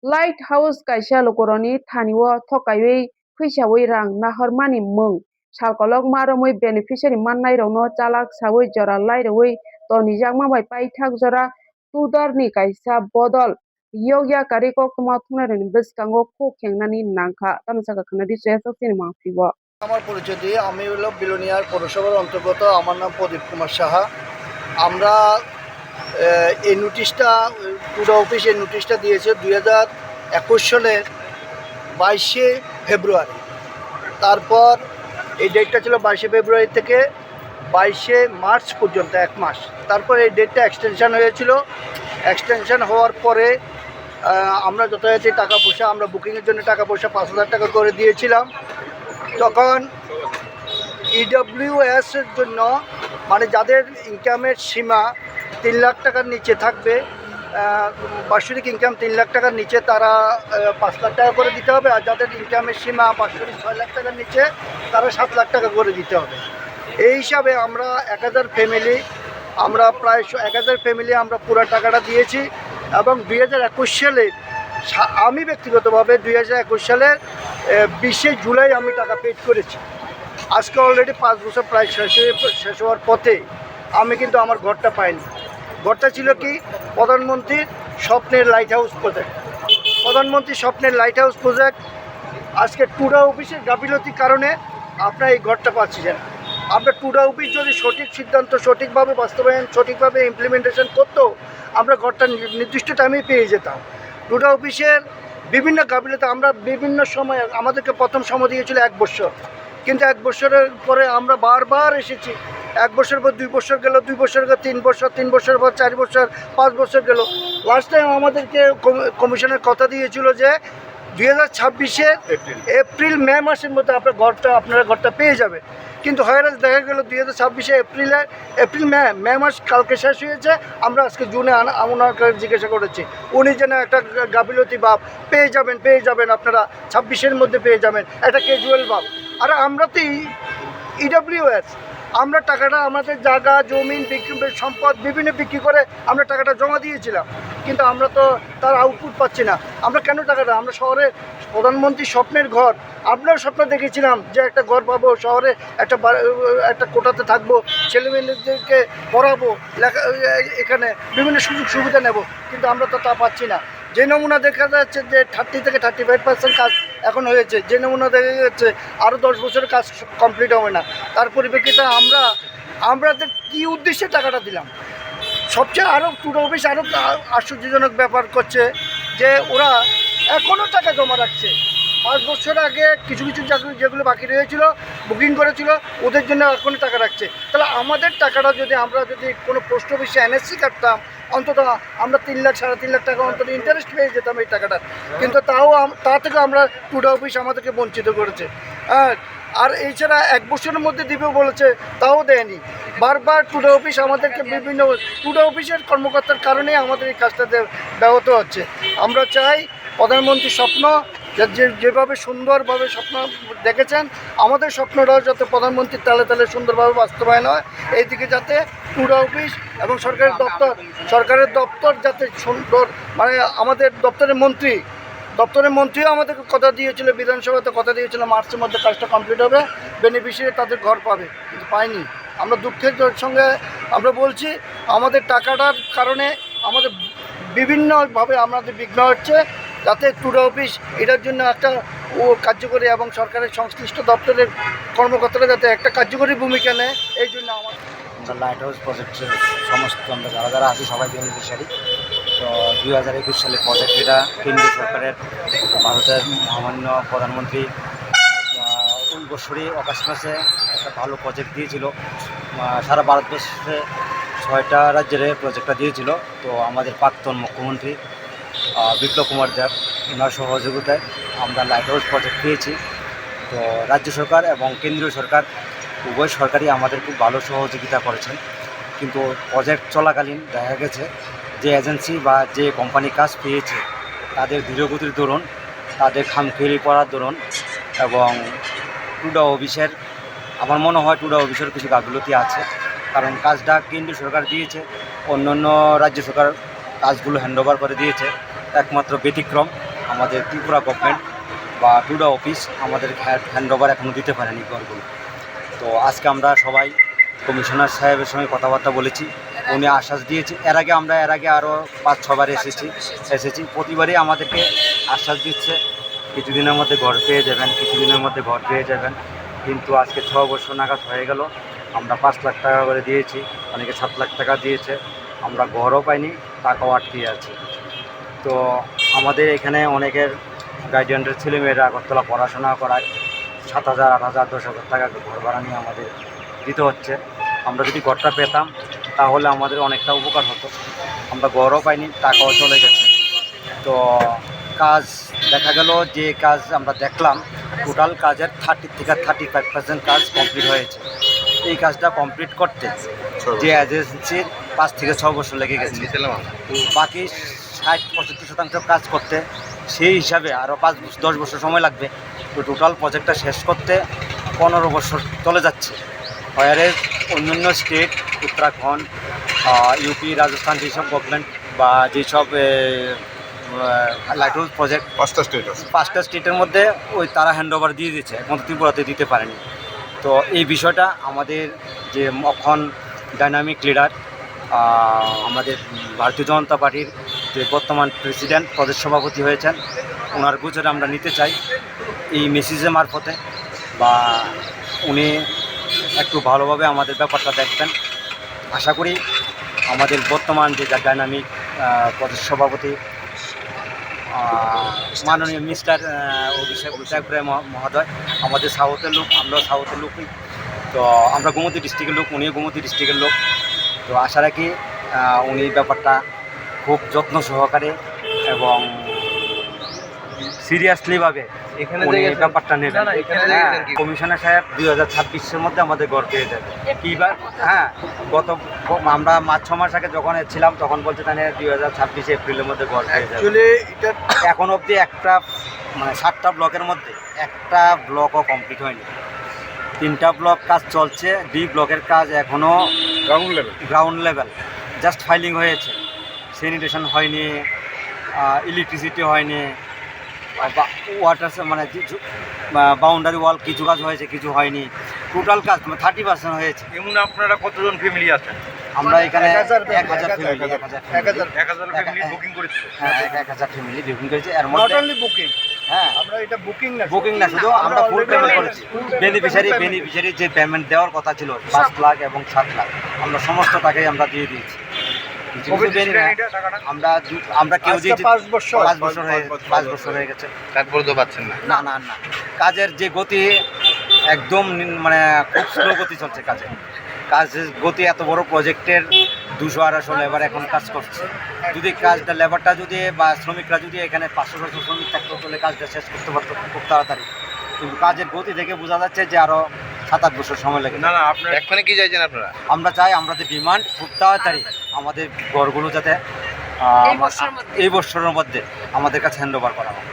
Light house kaisa lokoroni thanio thokaiwi phuisawi rang nahormani mung salkolok maromui beneficiary mannai rokno chalak sawi jora lairewi tonijakma bai paithak jora tudor ni kaisa bodol yogya kari koktoma thungnai bwskango kho khengnani nangkha tamsaka khnadi chesakini mangpibo। আমার পরিচয় দিয়ে আমি হলো billionaire পৌরসভার অন্তর্গত। আমার নাম প্রদীপ কুমার সাহা। আমরা এই নোটিশটা টুডা অফিস এই নোটিশটা দিয়েছে 2021 সালের 22শে ফেব্রুয়ারি। তারপর এই ডেটটা ছিল 22শে ফেব্রুয়ারি থেকে 22শে মার্চ পর্যন্ত 1 মাস। তারপর এই ডেটটা এক্সটেনশন হয়েছিল। এক্সটেনশন হওয়ার পরে আমরা যথাযথ টাকা পয়সা আমরা বুকিংয়ের জন্য টাকা পয়সা 5,000 টাকা করে দিয়েছিলাম। তখন ইডব্লিউএস এর জন্য মানে যাদের ইনকামের সীমা 3 লাখ টাকার নিচে থাকবে, বার্ষিক ইনকাম 3 লাখ টাকার নিচে, তারা 5 লাখ টাকা করে দিতে হবে। আর যাদের ইনকামের সীমা বার্ষিক 6 লাখ টাকার নিচে, তারা 7 লাখ টাকা করে দিতে হবে। এই হিসাবে আমরা 1000 ফ্যামিলি, আমরা প্রায় 1000 ফ্যামিলি আমরা পুরো টাকাটা দিয়েছি। এবং 2021 সালে আমি ব্যক্তিগতভাবে 2021 সালের 20শে জুলাই আমি টাকা পেড করেছি। আজকে অলরেডি 5 বছর প্রায় শেষ হওয়ার পথে আমি কিন্তু আমার ঘরটা পাইনি। ঘরটা ছিল কি প্রধানমন্ত্রীর স্বপ্নের লাইট হাউস প্রজেক্ট। প্রধানমন্ত্রীর স্বপ্নের লাইট হাউস প্রজেক্ট আজকে টুডা অফিসের গাফিলতির কারণে আপনারা এই ঘরটা পাচ্ছেন। আমরা টুডা অফিস যদি সঠিক সিদ্ধান্ত সঠিকভাবে বাস্তবায়ন সঠিকভাবে ইমপ্লিমেন্টেশন করতো, আমরা ঘরটা নির্দিষ্ট টাইমেই পেয়ে যেতাম। টুডা অফিসের বিভিন্ন গাফিলতি আমরা বিভিন্ন সময়, আমাদেরকে প্রথম সময় দিয়েছিল 1 বছর, কিন্তু 1 বছরের পরে আমরা বারবার এসেছি। 1 বছর পর 2 বছর গেল, 2 বছর পর 3 বছর, 3 বছর পর 4 বছর, 5 বছর গেল। লাস্ট টাইম আমাদেরকে কমিশনের কথা দিয়েছিল যে 2026-এর এপ্রিল মে মাসের মধ্যে আপনারা ঘরটা পেয়ে যাবে। কিন্তু হয়রাস দেখা গেল 2026-এ এপ্রিল মে মাস কালকে শেষ হয়েছে। আমরা আজকে জুনে ওনাকে জিজ্ঞাসা করেছি, উনি যেন একটা গাফিলতি ভাব পেয়ে যাবেন আপনারা 26-এর মধ্যে পেয়ে যাবেন, একটা ক্যাজুয়াল ভাব। আর আমরা তো ইডব্লিউএস, আমরা টাকাটা আমাদের জায়গা জমিন সম্পদ বিভিন্ন বিক্রি করে আমরা টাকাটা জমা দিয়েছিলাম, কিন্তু আমরা তো তার আউটপুট পাচ্ছি না। আমরা কেন টাকাটা, আমরা শহরে প্রধানমন্ত্রী স্বপ্নের ঘর, আমরাও স্বপ্ন দেখেছিলাম যে একটা ঘর পাবো, শহরে একটা কোটাতে থাকবো, ছেলেমেয়েদেরকে পড়াবো, এখানে বিভিন্ন সুযোগ সুবিধা নেব, কিন্তু আমরা তো তা পাচ্ছি না। যে নমুনা দেখা যাচ্ছে যে 30 থেকে 35% কাজ এখন হয়েছে, যে নমুনা দেখা যাচ্ছে আরও 10 বছরের কাজ কমপ্লিট হবে না। তার পরিপ্রেক্ষিতে আমাদের কী উদ্দেশ্যে টাকাটা দিলাম। সবচেয়ে আরও টুডা অফিস আরও আশ্চর্যজনক ব্যাপার করছে যে ওরা এখনও টাকা জমা রাখছে। 5 বছর আগে কিছু যেগুলো বাকি রয়েছিল, বুকিং করেছিল, ওদের জন্য এখনও টাকা রাখছে। তাহলে আমাদের টাকাটা আমরা যদি কোনো পোস্ট অফিসে এনএসসি কাটতাম, অন্তত আমরা 3 লাখ 3.5 লাখ টাকা অন্তত ইন্টারেস্ট পেয়ে যেতাম এই টাকাটা। কিন্তু তা থেকে আমরা টুডা অফিস আমাদেরকে বঞ্চিত করেছে। আর এছাড়া 1 বছরের মধ্যে দিবে বলেছে, তাও দেয়নি। বারবার টুডা অফিস আমাদেরকে টুডা অফিসের কর্মকর্তার কারণেই আমাদের এই কাজটা ব্যাহত হচ্ছে। আমরা চাই প্রধানমন্ত্রীর স্বপ্ন যেভাবে সুন্দরভাবে স্বপ্ন দেখেছেন, আমাদের স্বপ্নটাও যাতে প্রধানমন্ত্রীর তালে তালে সুন্দরভাবে বাস্তবায়ন হয়, এই দিকে যাতে টুডা অফিস এবং সরকারের দপ্তর যাতে সুন্দর, মানে আমাদের দপ্তরের মন্ত্রীও আমাদেরকে কথা দিয়েছিল, বিধানসভাতে কথা দিয়েছিল মার্চের মধ্যে কাজটা কমপ্লিট হবে, বেনিফিশিয়ারি তাদের ঘর পাবে, কিন্তু পায়নি। আমরা দুঃখের সঙ্গে আমরা বলছি, আমাদের টাকাটার কারণে আমাদের বিভিন্নভাবে আমাদের বিঘ্ন হচ্ছে, যাতে টুডা অফিস এটার জন্য একটা কার্যকরী এবং সরকারের সংশ্লিষ্ট দপ্তরের কর্মকর্তারা যাতে একটা কার্যকরী ভূমিকা নেয়, এই জন্য আমরা লাইট হাউস প্রজেক্টের সমস্ত আমরা যারা আছি সবাই বেনিফিশিয়ারি। তো 2021 সালের প্রজেক্ট, এটা কেন্দ্রীয় সরকারের ভারতের মহামান্য প্রধানমন্ত্রী 19 বছরই অগাস্ট মাসে একটা ভালো প্রজেক্ট দিয়েছিল। সারা ভারতবর্ষে 6টা রাজ্যের প্রজেক্টটা দিয়েছিল। তো আমাদের প্রাক্তন মুখ্যমন্ত্রী বিপ্লব কুমার দেব, ওনার সহযোগিতায় আমরা লাইট হাউস প্রজেক্ট পেয়েছি। তো রাজ্য সরকার এবং কেন্দ্রীয় সরকার উভয় সরকারই আমাদের খুব ভালো সহযোগিতা করেছেন। কিন্তু প্রজেক্ট চলাকালীন দেখা গেছে যে এজেন্সি বা যে কোম্পানি কাজ পেয়েছে, তাদের ধীরগতির দরুন, তাদের খামখেয়ালি করার দরুন এবং টুডা অফিসের, আমার মনে হয় টুডা অফিসের কিছু গাফিলতি আছে। কারণ কাজটা কেন্দ্রীয় সরকার দিয়েছে, অন্যান্য রাজ্য সরকার কাজগুলো হ্যান্ডওভার করে দিয়েছে। একমাত্র ব্যতিক্রম আমাদের ত্রিপুরা গভর্নমেন্ট বা টুডা অফিস আমাদের হ্যান্ড ওভার এখনও দিতে পারেনি ঘরগুলো। তো আজকে আমরা সবাই কমিশনার সাহেবের সঙ্গে কথাবার্তা বলেছি, উনি আশ্বাস দিয়েছে। এর আগে আরও 5-6 বার এসেছি প্রতিবারই আমাদেরকে আশ্বাস দিচ্ছে কিছুদিনের মধ্যে ঘর পেয়ে যাবেন। কিন্তু আজকে 6 বছর নাগাদ হয়ে গেল, আমরা 5 লাখ টাকা করে দিয়েছি, অনেকে 7 লাখ টাকা দিয়েছে, আমরা ঘরও পাইনি, টাকাও আটকে আছে। তো আমাদের এখানে অনেকের গার্জিয়ানদের ছেলেমেয়েরা আগরতলা পড়াশোনা করায় 7,000, 8,000, 10,000 টাকা ঘর ভাড়া নিয়ে আমাদের দিতে হচ্ছে। আমরা যদি ঘরটা পেতাম তাহলে আমাদের অনেকটা উপকার হতো। আমরা ঘরও পাইনি, টাকাও চলে গেছে। তো কাজ দেখা গেল, যে কাজ আমরা দেখলাম টোটাল কাজের 30 থেকে 35% কাজ কমপ্লিট হয়েছে। এই কাজটা কমপ্লিট করতে যে এজেন্সির 5 থেকে 6 বছর লেগে গেছে, বাকি 60-65% কাজ করতে সেই হিসাবে আরও 5-10 বছর সময় লাগবে। তো টোটাল প্রজেক্টটা শেষ করতে 15 বছর চলে যাচ্ছে। হোয়ারেজ অন্যান্য স্টেট, উত্তরাখণ্ড, ইউপি, রাজস্থান, যেসব গভর্নমেন্ট বা যেসব লাইট হাউস প্রজেক্ট 5টা স্টেটের মধ্যে ওই তারা হ্যান্ড ওভার দিয়ে দিচ্ছে, একমাত্র ত্রিপুরাতে দিতে পারেনি। তো এই বিষয়টা আমাদের যে এখন ডাইনামিক লিডার, আমাদের ভারতীয় জনতা পার্টির যে বর্তমান প্রেসিডেন্ট, প্রদেশ সভাপতি হয়েছেন, ওনার গোচরে আমরা নিতে চাই এই মেসেজের মারফতে, বা উনি একটু ভালোভাবে আমাদের ব্যাপারটা দেখবেন। আশা করি আমাদের বর্তমান যে ডাইনামিক প্রদেশ সভাপতি মাননীয় মিস্টার অভিষেক রায় মহোদয়, আমাদের সাউথের লোক, আমরাও সাউথের লোকই, তো আমরা গোমতী ডিস্ট্রিক্টের লোক, উনিও গোমতী ডিস্ট্রিক্টের লোক। তো আশা রাখি উনি ব্যাপারটা খুব যত্ন সহকারে এবং সিরিয়াসলিভাবে উনি ব্যাপারটা নেবেন। কমিশনার সাহেব 2026-এর মধ্যে আমাদের ঘর পেয়ে যাবে। কীবার আমরা 5-6 মাস আগে যখন ছিলাম তখন বলছে তাহলে 2026 এপ্রিলের মধ্যে ঘর পেয়ে যাবে। এখন অবধি একটা 7টা ব্লকের মধ্যে একটা ব্লকও কমপ্লিট হয়নি। 3টা ব্লক কাজ চলছে, ডি ব্লকের কাজ এখনও গ্রাউন্ড লেভেল জাস্ট ফাইলিং হয়েছে, স্যানিটেশন হয়নি, ইলেকট্রিসিটি হয়নি, ওয়াটার বাউন্ডারি ওয়াল কিছু কাজ হয়েছে, কিছু হয়নি। টোটাল কাজ 30% হয়েছে। এমন আপনারা কতজন ফ্যামিলি আছেন? আমরা এখানে 1000 ফ্যামিলি বুকিং করেছি। হ্যাঁ, 1000 ফ্যামিলি বুকিং করেছে। এর মধ্যে বুকিং, হ্যাঁ, আমরা এটা বুকিং না শুধু, আমরা ফুল পেমেন্ট করেছি। বেনিফিশিয়ারি যে পেমেন্ট দেওয়ার কথা ছিল 5 লাখ এবং 7 লাখ, আমরা সমস্ত টাকাই আমরা দিয়ে দিয়েছি। আমরা কেউ যে 5 বছর হয়ে গেছে, তারপর তো পাচ্ছেন না। না কাজের যে গতি একদম খুব স্লো গতি চলছে। কাজের গতি এত বড় প্রজেক্টের 200-250 লেবার এখন কাজ করছে। যদি কাজটা লেবারটা যদি বা শ্রমিকরা যদি এখানে 500-600 শ্রমিক থাকতো তাহলে কাজটা শেষ করতে পারতো খুব তাড়াতাড়ি। কিন্তু কাজের গতি দেখে বোঝা যাচ্ছে যে আরও 7-8 বছর সময় লাগে। না আপনারা এখানে কি চাইছেন আপনারা? আমরা চাই আমাদের ডিমান্ড খুব তাড়াতাড়ি আমাদের ঘরগুলো যাতে এই বছরের মধ্যে আমাদের কাছে হ্যান্ড ওভার করা হয়।